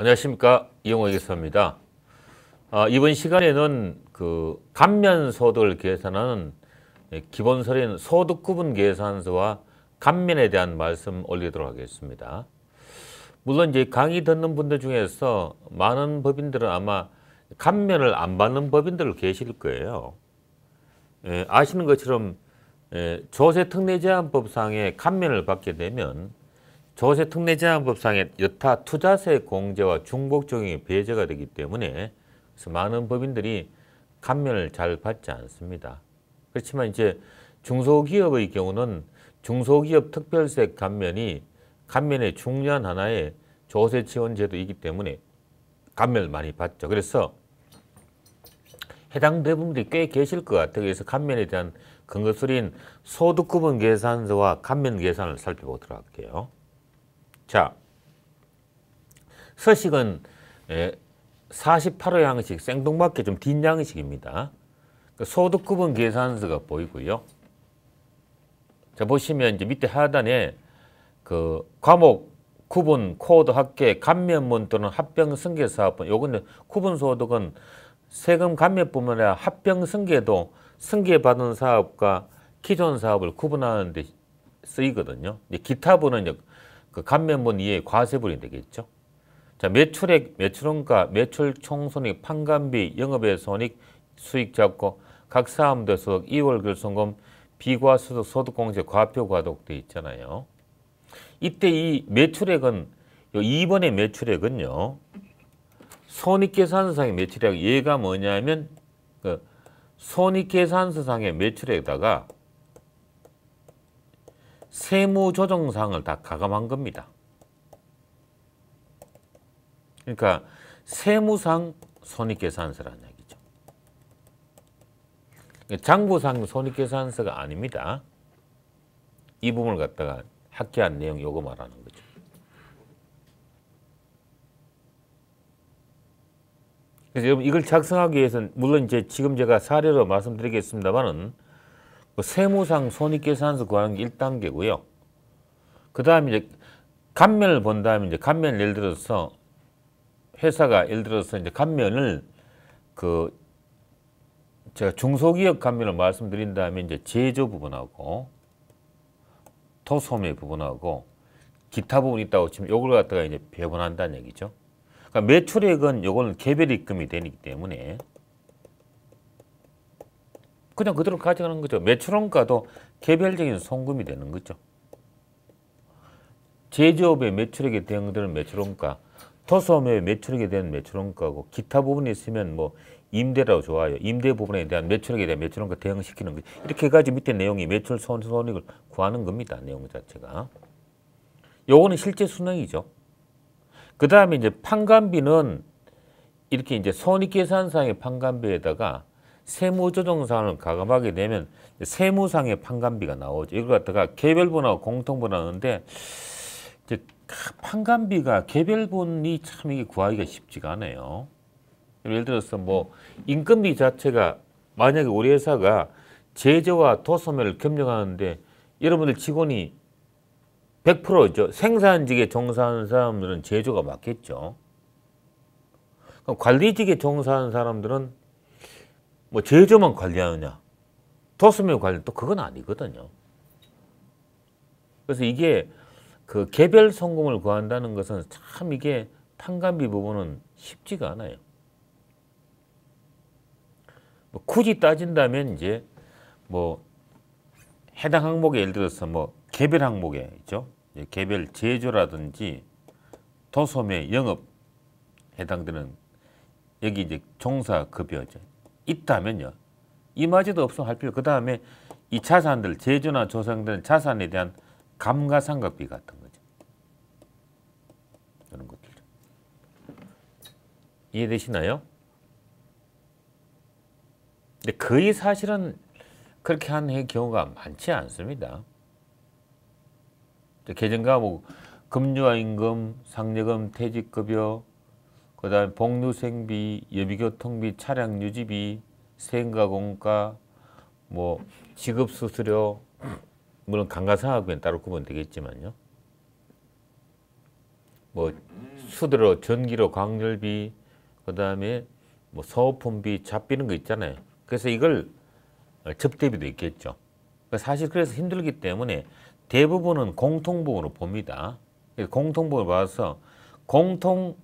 안녕하십니까, 이용호 교수입니다. 이번 시간에는 감면소득을 계산하는 기본서인 소득구분 계산서와 감면에 대한 말씀 올리도록 하겠습니다. 물론 이제 강의 듣는 분들 중에서 많은 법인들은 아마 감면을 안 받는 법인들 계실 거예요. 아시는 것처럼 조세특례제한법상의 감면을 받게 되면 조세특례제한법상의 여타 투자세 공제와 중복 적용이 배제가 되기 때문에 그래서 많은 법인들이 감면을 잘 받지 않습니다. 그렇지만 이제 중소기업의 경우는 중소기업 특별세 감면이 감면의 중요한 하나의 조세 지원 제도이기 때문에 감면을 많이 받죠. 그래서 해당 대부분들이 꽤 계실 것 같아요. 그래서 감면에 대한 근거서인 소득구분 계산서와 감면 계산을 살펴보도록 할게요. 자, 서식은 48호 양식, 생뚱맞게 좀 뒷 양식입니다. 소득구분 계산서가 보이고요. 자, 보시면 이제 밑에 하단에 과목 구분 코드 합계 감면문 또는 합병 승계 사업분, 요거는 구분 소득은 세금 감면뿐만 아니라 합병 승계도 승계받은 사업과 기존 사업을 구분하는 데 쓰이거든요. 기타분은 이제 감면분 이외의 과세분이 되겠죠. 자, 매출액, 매출원가, 매출 총손익, 판관비, 영업외 손익, 수익 잡고 각 사업대 소득, 2월 결손금, 비과소득, 소득공제, 과표 과도록 되어 있잖아요. 이때 이 매출액은 2번의 매출액은요. 손익계산서상의 매출액, 얘가 뭐냐면 손익계산서상의 매출액에다가 세무조정사항을 다 가감한 겁니다. 그러니까 세무상 손익계산서라는 얘기죠. 장부상 손익계산서가 아닙니다. 이 부분을 갖다가 학계한 내용 요거 말하는 거죠. 그래서 여러분 이걸 작성하기 위해서는 물론 이제 지금 제가 사례로 말씀드리겠습니다만은 세무상 손익계산서 구하는 게 1단계고요. 그 다음에 이제 감면을 본 다음에 이제 감면을 예를 들어서 회사가 예를 들어서 이제 감면을 제가 중소기업 감면을 말씀드린 다음에 이제 제조 부분하고 토소매 부분하고 기타 부분이 있다고 치면 요걸 갖다가 이제 배분한다는 얘기죠. 그러니까 매출액은 요거는 개별 입금이 되기 때문에 그냥 그대로 가져가는 거죠. 매출원가도 개별적인 송금이 되는 거죠. 제조업의 매출액에 대한 것들은 매출원가, 토소매의 매출액에 대한 매출원가고 기타 부분이 있으면 뭐 임대라고 좋아요. 임대 부분에 대한 매출액에 대한 매출원가 대응시키는 거죠. 이렇게 해가지고 밑에 내용이 매출 손익을 구하는 겁니다. 내용 자체가. 요거는 실제 수능이죠. 그 다음에 이제 판관비는 이렇게 이제 손익계산상의 판관비에다가 세무조정사항을 가감하게 되면 세무상의 판관비가 나오죠. 이걸 갖다가 개별분하고 공통분하는데 이제 판관비가 개별분이 참 이게 구하기가 쉽지가 않아요. 예를 들어서 뭐 인건비 자체가 만약에 우리 회사가 제조와 토소매를 겸용하는데 여러분들 직원이 100%죠. 생산직에 종사하는 사람들은 제조가 맞겠죠. 그럼 관리직에 종사하는 사람들은 뭐 제조만 관리하느냐, 토소매 관리 또 그건 아니거든요. 그래서 이게 개별 송금을 구한다는 것은 참 이게 판관비 부분은 쉽지가 않아요. 뭐 굳이 따진다면 이제 뭐 해당 항목에 예를 들어서 뭐 개별 항목에 있죠. 개별 제조라든지 토소매 영업 해당되는 여기 이제 종사급여죠. 있다면요. 이마저도 없으면 할 필요. 그 다음에 이 자산들 제조나 조성되는 자산에 대한 감가상각비 같은 거죠. 이런 것들. 이해되시나요? 근데 거의 사실은 그렇게 하는 경우가 많지 않습니다. 계정과목, 급료와 임금, 상여금, 퇴직급여, 그 다음에 복류생비, 예비교통비, 차량유지비, 세금과 공과, 뭐 지급수수료, 물론 감가상각비는 따로 구분되겠지만요. 뭐 수대로 전기료, 광열비, 그다음에 뭐 소모품비, 잡비 이런 거 있잖아요. 그래서 이걸 접대비도 있겠죠. 사실 그래서 힘들기 때문에 대부분은 공통부분으로 봅니다. 공통부분을 봐서 공통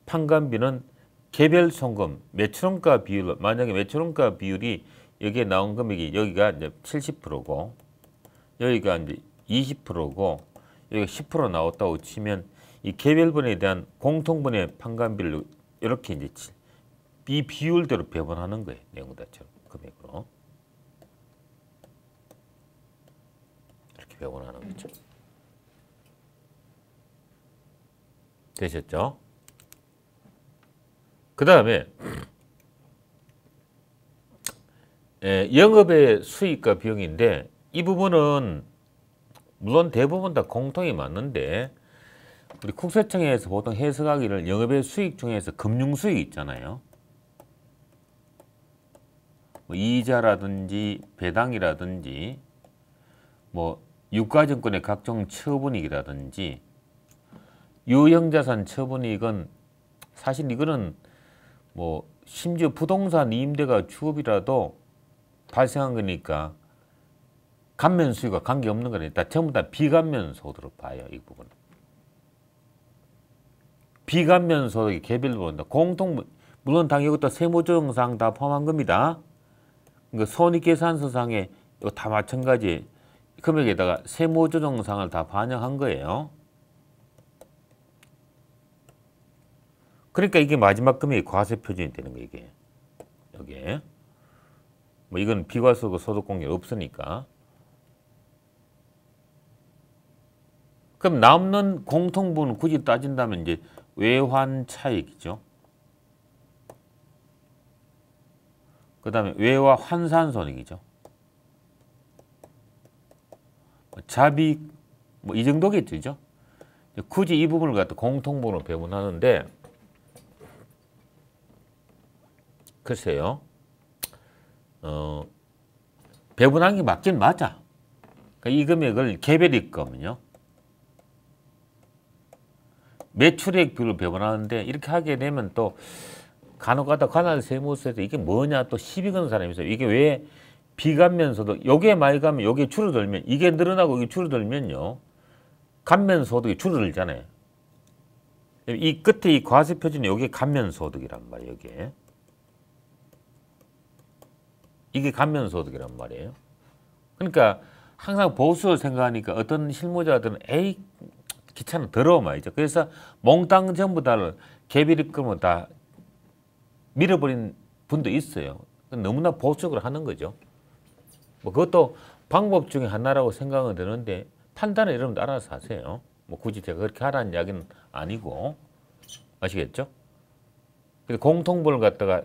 판관비는 개별 송금 매출원가 비율, 만약에 매출원가 비율이 여기에 나온 금액이 여기가 이제 70%고 여기가 이제 20%고 여기가 10% 나왔다고 치면 이 개별분에 대한 공통분의 판관비를 이렇게 이제 이 비율대로 배분하는 거예요. 내용 자체로 금액으로 이렇게 배분하는 거죠. 되셨죠? 그 다음에 영업의 수익과 비용인데 이 부분은 물론 대부분 다 공통이 맞는데 우리 국세청에서 보통 해석하기를 영업의 수익 중에서 금융수익 있잖아요. 뭐 이자라든지 배당이라든지 뭐 유가증권의 각종 처분이익이라든지 유형자산 처분이익은 사실 이거는 뭐 심지어 부동산 임대가 주업이라도 발생한 거니까 감면 수익과 관계없는 거니까 전부 다 비감면 소득으로 봐요. 이 부분은. 비감면 소득이 개별로 공통 물론 당연히 이것도 세무조정상 다 포함한 겁니다. 그러니까 손익계산서상에 이거 다 마찬가지 금액에다가 세무조정상을 다 반영한 거예요. 그러니까 이게 마지막 금액이 과세 표준이 되는 거예요. 이게 여기에 뭐 이건 비과세고 소득공개 없으니까. 그럼 남는 공통분은 굳이 따진다면 이제 외환 차익이죠. 그 다음에 외화 환산 손익이죠. 자비 뭐 이 정도겠죠. 그죠? 굳이 이 부분을 갖다 공통분으로 배분하는데 글쎄요. 배분한 게 맞긴 맞아. 그러니까 이 금액을 개별이익금은요. 매출액 비율을 배분하는데 이렇게 하게 되면 또 간혹가다 관할세무서에서 이게 뭐냐 또 시비 거는 사람이 있어요. 이게 왜 비감면소득 요게 많이 가면 요게 줄어들면 이게 늘어나고 이게 줄어들면요. 감면소득이 줄어들잖아요. 이 끝에 이 과세 표준이 요게 감면소득이란 말이에요. 이게 감면소득이란 말이에요. 그러니까 항상 보수를 생각하니까 어떤 실무자들은 에이 귀찮아 더러워 말이죠. 그래서 몽땅 전부 다를 개별입금을 다 밀어버린 분도 있어요. 너무나 보수적으로 하는 거죠. 뭐 그것도 방법 중에 하나라고 생각은 드는데 판단은 여러분들 알아서 하세요. 뭐 굳이 제가 그렇게 하라는 이야기는 아니고 아시겠죠? 공통분을 갖다가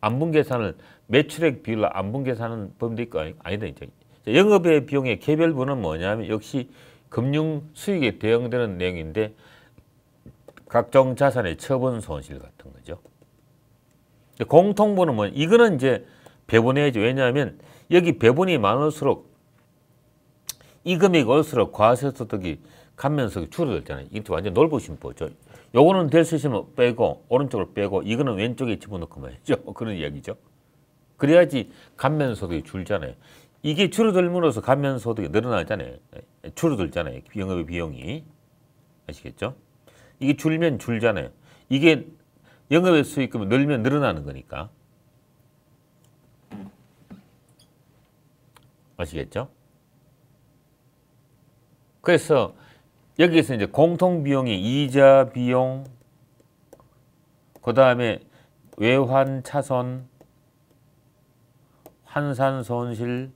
안분계산을 매출액 비율로 안분계산하는 법도 있고 아니다. 이제 영업의 비용의 개별분은 뭐냐면 역시 금융 수익에 대응되는 내용인데 각종 자산의 처분 손실 같은 거죠. 공통분은 뭐 이거는 이제 배분해야죠. 왜냐하면 여기 배분이 많을수록 이 금액이 올수록 과세소득이 감면소득이 줄어들잖아요. 이게 완전 넓으신 거죠. 요거는 될 수 있으면 빼고 오른쪽으로 빼고 이거는 왼쪽에 집어넣고 말이죠. 그런 이야기죠. 그래야지 감면소득이 줄잖아요. 이게 줄어들므로써 감면소득이 늘어나잖아요. 줄어들잖아요. 영업의 비용이. 아시겠죠? 이게 줄면 줄잖아요. 이게 영업의 수익금이 늘면 늘어나는 거니까. 아시겠죠? 그래서 여기에서 이제 공통비용이 이자 비용, 그 다음에 외환 차손, 환산 손실,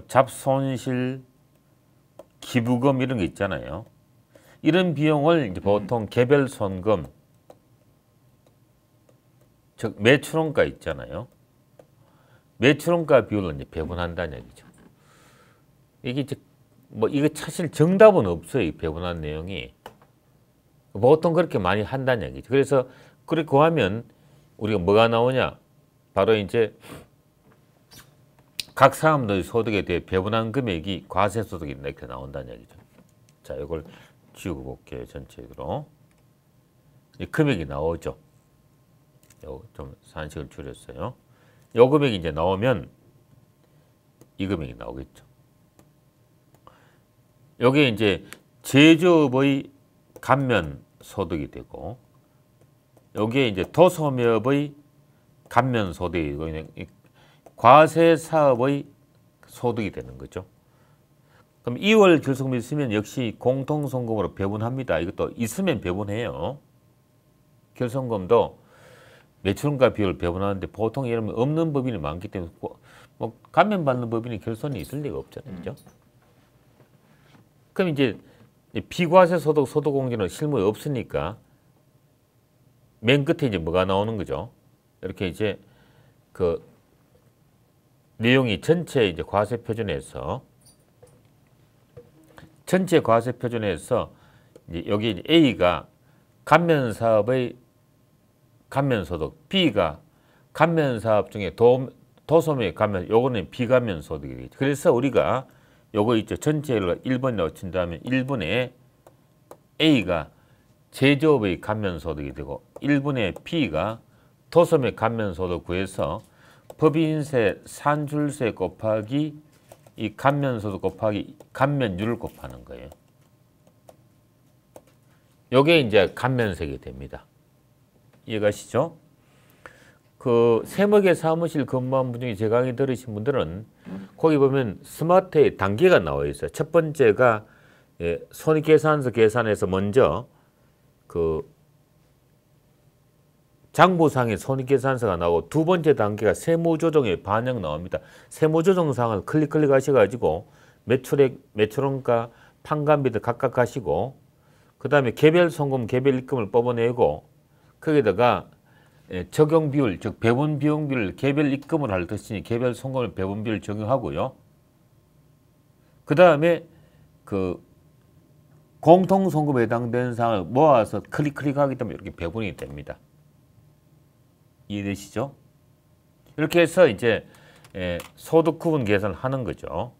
잡손실, 기부금 이런 게 있잖아요. 이런 비용을 이제 보통 개별 손금, 즉 매출원가 있잖아요. 매출원가 비율로 이제 배분한다는 얘기죠. 이게 이제 뭐 이거 사실 정답은 없어요. 이 배분한 내용이 보통 그렇게 많이 한다는 얘기죠. 그래서 그렇게 하면 우리가 뭐가 나오냐? 바로 이제 각 사람들의 소득에 대해 배분한 금액이 과세소득이 이렇게 나온다는 얘기죠. 자, 이걸 지우고 볼게요. 전체적으로. 이 금액이 나오죠. 좀 산식을 줄였어요. 요 금액이 이제 나오면 이 금액이 나오겠죠. 요게 이제 제조업의 감면 소득이 되고, 요게 이제 도소매업의 감면 소득이 되고, 과세 사업의 소득이 되는 거죠. 그럼 2월 결손금이 있으면 역시 공통송금으로 배분합니다. 이것도 있으면 배분해요. 결손금도 매출원가 비율을 배분하는데 보통 예를 들면 없는 법인이 많기 때문에 뭐 감면받는 법인이 결손이 있을 리가 없잖아요. 그죠? 그럼 이제 비과세 소득 소득공제는 실무에 없으니까 맨 끝에 이제 뭐가 나오는 거죠? 이렇게 이제 그 내용이 전체 이제 과세 표준에서 이제 여기 이제 A가 감면 사업의 감면 소득, B가 감면 사업 중에 도소매 감면, 요거는 비감면 소득이겠죠. 그래서 우리가 요거 있죠. 전체를 1번이라고 친다면 1분의 A가 제조업의 감면 소득이 되고 1분의 B가 도소매 감면 소득 구해서 법인세 산출세 곱하기 이 감면 소득 곱하기 감면율을 곱하는 거예요. 요게 이제 감면세가 됩니다. 이해가시죠? 그 세목의 사무실 근무한 분 중에 제 강의 들으신 분들은 거기 보면 스마트의 단계가 나와 있어요. 첫 번째가 손익계산서 계산에서 먼저 그 장부상의 손익계산서가 나오고 두 번째 단계가 세무조정의 반영 나옵니다. 세무조정상을 클릭하셔가지고 매출액, 매출원가, 판관비들 각각 하시고 그 다음에 개별 송금, 개별 입금을 뽑아내고 거기다가 적용 비율, 즉 배분 비용 비율 개별 입금을 할 것이니 개별 송금을 배분 비율 적용하고요. 그 다음에 그 공통 송금에 해당되는 사항을 모아서 클릭하기 때문에 이렇게 배분이 됩니다. 이해되시죠? 이렇게 해서 이제 소득 구분 계산을 하는 거죠.